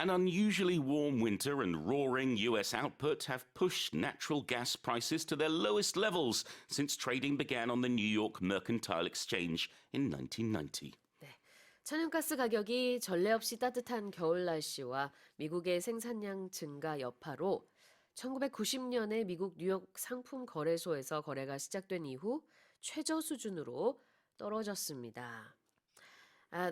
An unusually warm winter and roaring US output have pushed natural gas prices to their lowest levels since trading began on the New York Mercantile Exchange in 1990. 천연가스 가격이 전례 없이 따뜻한 겨울 날씨와 미국의 생산량 증가 여파로 1990년에 미국 뉴욕 상품거래소에서 거래가 시작된 이후 최저 수준으로 떨어졌습니다.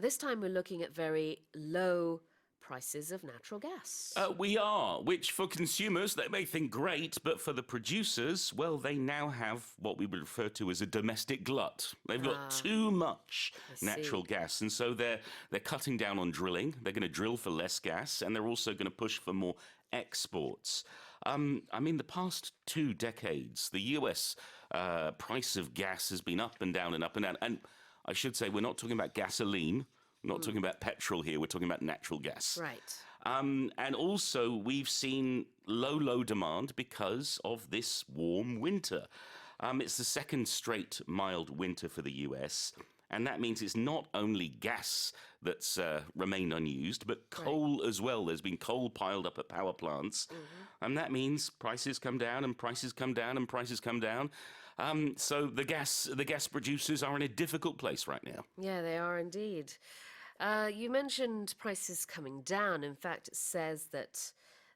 This time we're looking at very low prices of natural gas. We are, which for consumers, they may think great, but for the producers, well, they now have what we would refer to as a domestic glut. They've got too much natural gas, and so they're cutting down on drilling. They're going to drill for less gas, and they're also going to push for more exports. I mean, the past 2 decades, the US price of gas has been up and down and up and down. And I should say, we're not talking about gasoline. We're not talking about petrol here. We're talking about natural gas. Right. And also, we've seen low demand because of this warm winter. It's the second straight mild winter for the US. And that means it's not only gas that's remained unused, but coal as well. There's been coal piled up at power plants. And that means prices come down and prices come down and prices come down. So the gas producers are in a difficult place right now. Yeah, they are indeed. You mentioned prices coming down. In fact, it says that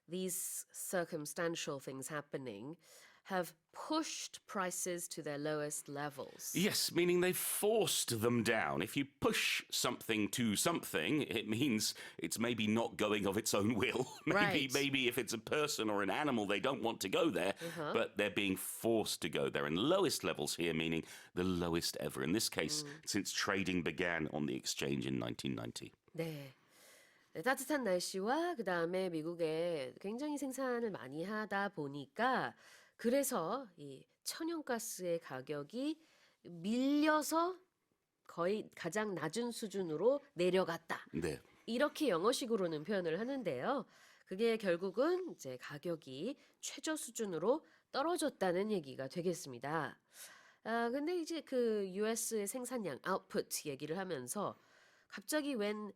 these circumstantial things happening have pushed prices to their lowest levels. Yes, meaning they've forced them down. If you push something to something, it means it's maybe not going of its own will. Maybe if it's a person or an animal, they don't want to go there, but they're being forced to go there. And lowest levels here, meaning the lowest ever. In this case, since trading began on the exchange in 1990. 네. 따뜻한 날씨와 그다음에 미국에 굉장히 생산을 많이 하다 보니까 그래서 이 천연가스의 가격이 밀려서 거의 가장 낮은 수준으로 내려갔다. 네. 이렇게 영어식으로는 표현을 하는데요. 그게 결국은 이제 가격이 최저 수준으로 떨어졌다는 얘기가 되겠습니다. 근데 이제 그 US의 생산량, output 얘기를 하면서 갑자기 웬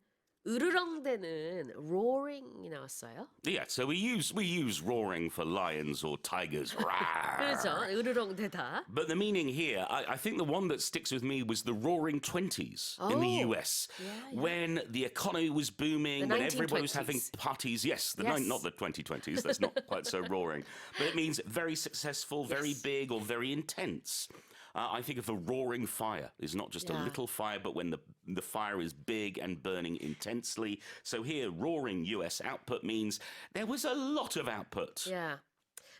으르렁대는 roaring이 나왔어요. Yeah, so we use roaring for lions or tigers. 그렇죠. 으르렁대다. But the meaning here, I think the one that sticks with me was the roaring 20s in the US. Yeah. When the economy was booming, The when everybody was 1920s. having parties. Yes, not the 2020s, that's not quite so roaring. But it means very successful, very big, or very intense. I think of a roaring fire is not just a little fire, but when the fire is big and burning intensely. So here, roaring US output means there was a lot of output. Yeah.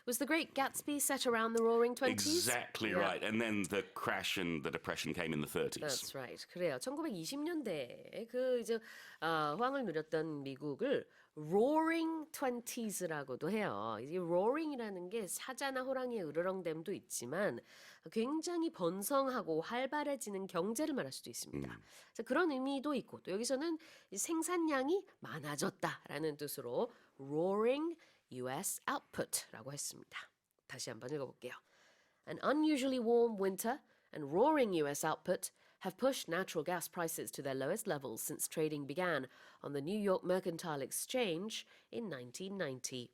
Was the Great Gatsby set around the Roaring 20s? Exactly right. And then the crash and the depression came in the 30s. That's right. 그래요. 1920년대에 그 이제 호황을 누렸던 미국을 Roaring 20s라고도 해요. 이 roaring이라는 게 사자나 호랑이의 으르렁댐도 있지만 굉장히 번성하고 활발해지는 경제를 말할 수도 있습니다. 그래서 그런 의미도 있고 또 여기서는 생산량이 많아졌다라는 뜻으로 Roaring US output라고 했습니다. 다시 한번 읽어볼게요. An unusually warm winter and roaring US output have pushed natural gas prices to their lowest levels since trading began on the New York Mercantile Exchange in 1990.